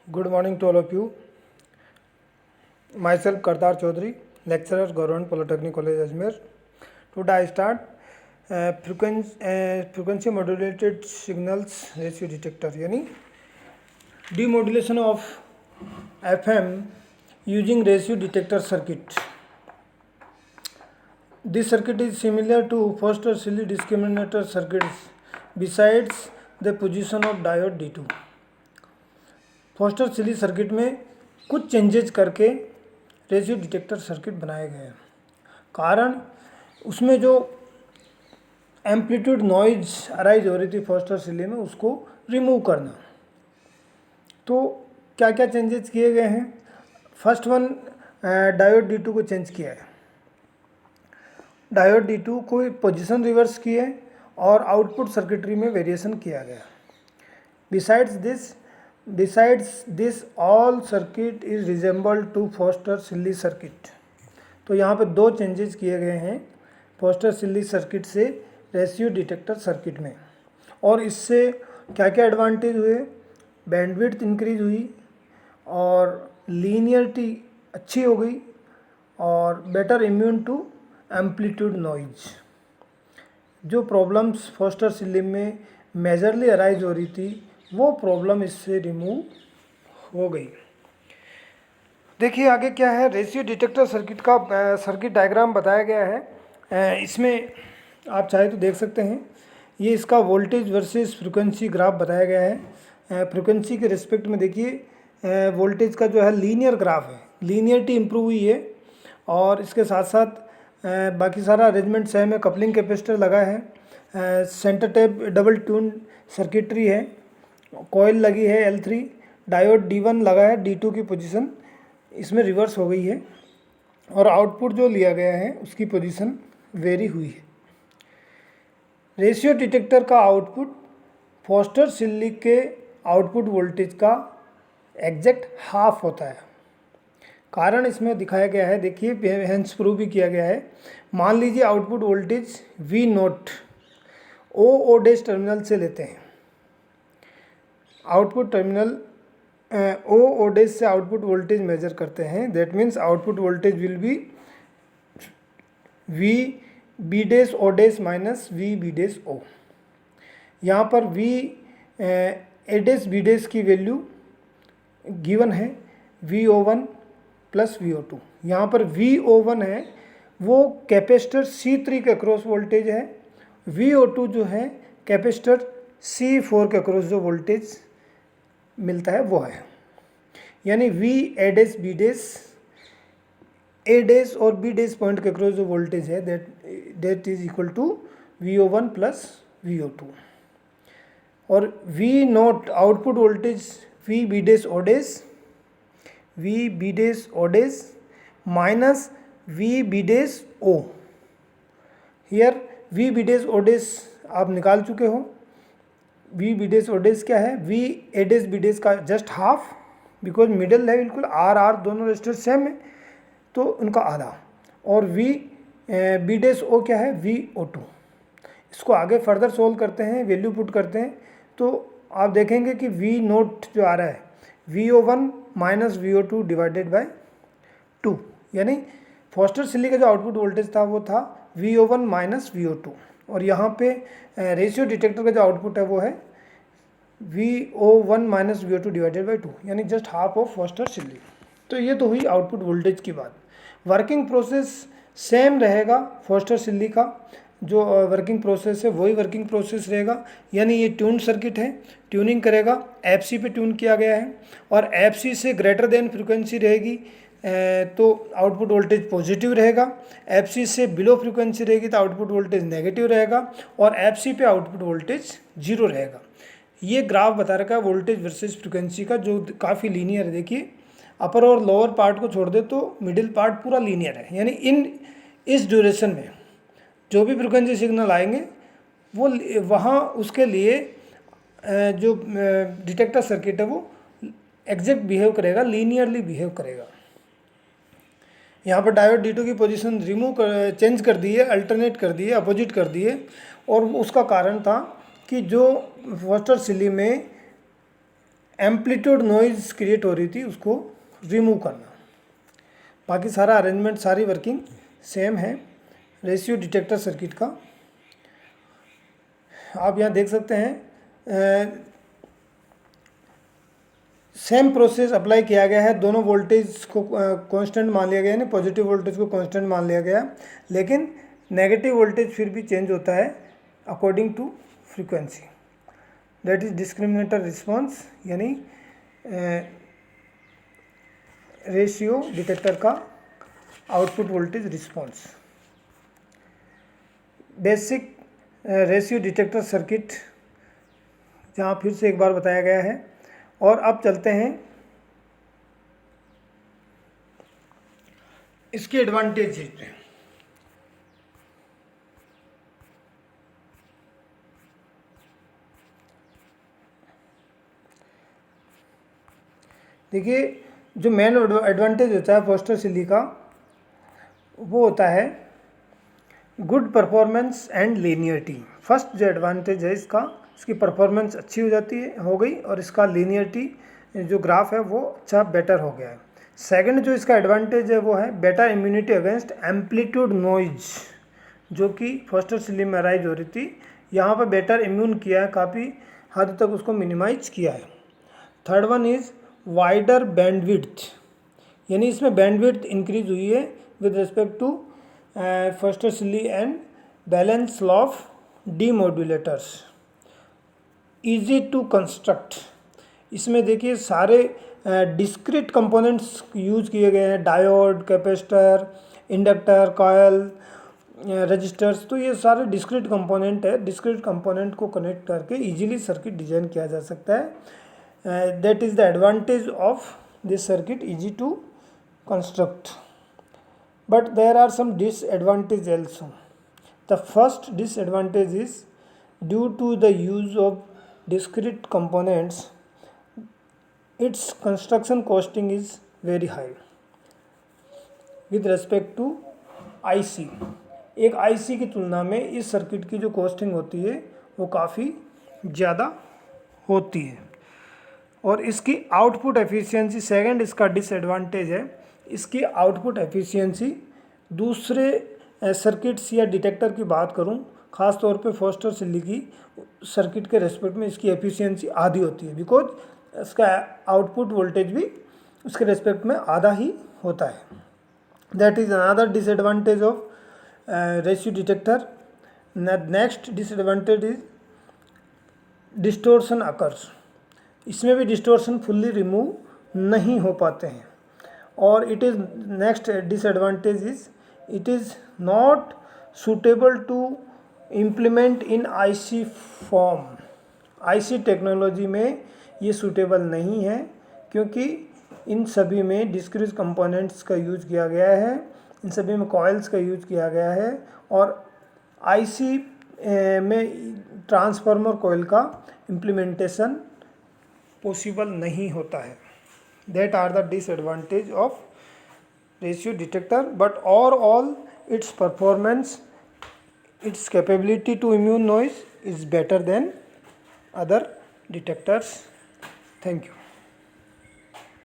Good morning to all of you. Myself Kardar Chaudhary, lecturer, Government Polytechnic College Ajmer. Today I start frequency modulated signals ratio detector यानी demodulation of FM using ratio detector circuit. This circuit is similar to Foster-Cili discriminator circuits besides the position of diode D2. Foster Seeley circuit में कुछ changes करके ratio detector circuit बनाए गए हैं। कारण उसमें जो एम्पलीट्यूड नॉइज अराइज हो रही थी फोस्टर-सिली में, उसको रिमूव करना। तो क्या क्या चेंजेस किए गए हैं? फर्स्ट वन, डायोड D2 को चेंज किया है। डायोड D2 को पोजीशन रिवर्स की है और आउटपुट सर्किटरी में वेरिएशन किया गया। Besides this all circuit is resemble to Foster-Cili circuit. तो यहाँ पे दो चेंजेस किए गए हैं फोस्टर-सिली सर्किट से रेशियो डिटेक्टर सर्किट में। और इससे क्या क्या एडवांटेज हुए? बैंडविड्थ इंक्रीज हुई और लीनियरिटी अच्छी हो गई और better immune to amplitude noise. जो प्रॉब्लम्स फोस्टर-सिली में मेजरली अराइज हो रही थी, वो प्रॉब्लम इससे रिमूव हो गई। देखिए आगे क्या है, रेशियो डिटेक्टर सर्किट का सर्किट डायग्राम बताया गया है। इसमें आप चाहे तो देख सकते हैं। ये इसका वोल्टेज वर्सेस फ्रीक्वेंसी ग्राफ बताया गया है। फ्रीक्वेंसी के रिस्पेक्ट में देखिए वोल्टेज का जो है लीनियर ग्राफ है, लीनियरिटी इम्प्रूव हुई है। और इसके साथ साथ बाकी सारा अरेंजमेंट सेम है। कपलिंग कैपेसिटर लगा है, centre tap double tune circuitry है, कॉइल लगी है L3, डायोड D1 लगा है, D2 की पोजीशन इसमें रिवर्स हो गई है और आउटपुट जो लिया गया है उसकी पोजीशन वेरी हुई है। रेशियो डिटेक्टर का आउटपुट फोस्टर-सिली के आउटपुट वोल्टेज का एग्जैक्ट हाफ होता है। कारण इसमें दिखाया गया है, देखिए हेंस प्रूव भी किया गया है। मान लीजिए output voltage V0 O dash terminal से लेते हैं। आउटपुट टर्मिनल ओ डैश से आउटपुट वोल्टेज मेजर करते हैं। That means output voltage will be V B dash O dash minus V B dash O. यहाँ पर V A dash B dash की value given है VO1 प्लस VO2। यहाँ पर VO1 है वो कैपेसिटर C3 के क्रॉस वोल्टेज है, VO2 जो है कैपेसिटर C4 के क्रॉस जो वोल्टेज मिलता है वो है। यानी V A dash B dash, A dash और बी डैश पॉइंट के क्रॉस जो वोल्टेज है that is equal to VO1 plus VO2। और V0 output voltage V B dash O dash, V B dash O dash minus V B dash O. Here V B dash O dash आप निकाल चुके हो। V B dash O dash क्या है? V A dash B dash का just half, because middle है बिल्कुल, R दोनों रजिस्टर सेम है तो उनका आधा। और V बी डैश ओ क्या है? VO2। इसको आगे फर्दर सोल्व करते हैं, वैल्यू पुट करते हैं तो आप देखेंगे कि V0 जो आ रहा है VO1 minus VO2 divided by 2। यानी फोस्टर-सिली का जो आउटपुट वोल्टेज था वो था VO1 माइनस VO2 और यहाँ पे रेशियो डिटेक्टर का जो आउटपुट है वो है VO1 minus VO2 divided by 2, यानी जस्ट हाफ ऑफ फोस्टर-सिली। तो ये तो हुई आउटपुट वोल्टेज की बात। वर्किंग प्रोसेस सेम रहेगा, फोस्टर-सिली का जो वर्किंग प्रोसेस है वही वर्किंग प्रोसेस रहेगा। यानी ये ट्यून सर्किट है, ट्यूनिंग करेगा, FC पे ट्यून किया गया है और FC से ग्रेटर देन फ्रीक्वेंसी रहेगी तो आउटपुट वोल्टेज पॉजिटिव रहेगा, FC से बिलो फ्रीक्वेंसी रहेगी तो आउटपुट वोल्टेज नेगेटिव रहेगा और FC पे आउटपुट वोल्टेज 0 रहेगा। ये ग्राफ बता रखा है वोल्टेज वर्सेस फ्रीक्वेंसी का, जो काफ़ी लीनियर है। देखिए अपर और लोअर पार्ट को छोड़ दे तो मिडिल पार्ट पूरा लीनियर है। यानी इस ड्यूरेशन में जो भी फ्रीक्वेंसी सिग्नल आएंगे वो वहाँ उसके लिए जो डिटेक्टर सर्किट है वो एग्जैक्ट बिहेव करेगा, लीनियरली बिहेव करेगा। यहाँ पर डायोड D2 की पोजीशन चेंज कर दी है, अल्टरनेट कर दी है, अपोजिट कर दी है। और उसका कारण था कि जो फोस्टर-सिली में एम्पलीट्यूड नॉइज क्रिएट हो रही थी उसको रिमूव करना। बाकी सारा अरेंजमेंट, सारी वर्किंग सेम है रेशियो डिटेक्टर सर्किट का। आप यहाँ देख सकते हैं सेम प्रोसेस अप्लाई किया गया है। दोनों वोल्टेज को कांस्टेंट मान लिया गया है, पॉजिटिव वोल्टेज को कांस्टेंट मान लिया गया, लेकिन नेगेटिव वोल्टेज फिर भी चेंज होता है according to frequency. That is discriminator response, यानी रेशियो डिटेक्टर का output voltage response. Basic ratio detector circuit जहाँ फिर से एक बार बताया गया है। और अब चलते हैं इसके एडवांटेज पे। देखिए, जो मेन एडवांटेज होता है फोस्टर सिली का वो होता है good performance and linearity. First जो एडवांटेज है इसकी परफॉर्मेंस अच्छी हो गई और इसका लीनियरिटी जो ग्राफ है वो अच्छा बेटर हो गया है। सेकंड जो इसका एडवांटेज है वो है better immunity against amplitude noise, जो कि फोस्टर सिली में अराइज हो रही थी। यहाँ पर बेटर इम्यून किया है, काफ़ी हद तक उसको मिनिमाइज किया है। Third one is wider bandwidth, यानी इसमें बैंडविड्थ इंक्रीज हुई है with respect to Foster Seeley and balance law of demodulators. Easy to construct, इसमें देखिए सारे डिस्क्रीट कंपोनेंट्स यूज किए गए हैं, diode, capacitor, inductor, coil, resistors. तो ये सारे डिस्क्रीट कंपोनेंट है। डिस्क्रीट कंपोनेंट को कनेक्ट करके इजीली सर्किट डिजाइन किया जा सकता है। That is the advantage of this circuit, easy to construct. But there are some disadvantage also. The first disadvantage is due to the use of discrete components, its construction costing is very high with respect to IC। एक IC की तुलना में इस circuit की जो costing होती है वो काफ़ी ज़्यादा होती है। और इसकी आउटपुट एफिशिएंसी, सेकंड इसका डिसएडवांटेज है, इसकी आउटपुट एफिशिएंसी दूसरे सर्किट्स या डिटेक्टर की बात करूं, ख़ास तौर पे फोस्टर सिली की सर्किट के रेस्पेक्ट में इसकी एफिशिएंसी आधी होती है, बिकॉज इसका आउटपुट वोल्टेज भी उसके रेस्पेक्ट में आधा ही होता है। That is another disadvantage of ratio detector. Next disadvantage is distortion occurs, इसमें भी डिस्टोर्शन फुल्ली रिमूव नहीं हो पाते हैं। और it is next disadvantage is it is not suitable to implement in IC form। IC technology में ये suitable नहीं है, क्योंकि इन सभी में डिस्क्रीट कंपोनेंट्स का यूज किया गया है, इन सभी में कॉइल्स का यूज किया गया है, और IC में ट्रांसफार्मर कॉइल का इम्प्लीमेंटेशन पॉसिबल नहीं होता है। That are the disadvantage of ratio detector, but overall its performance, its capability to immune noise is better than other detectors. Thank you.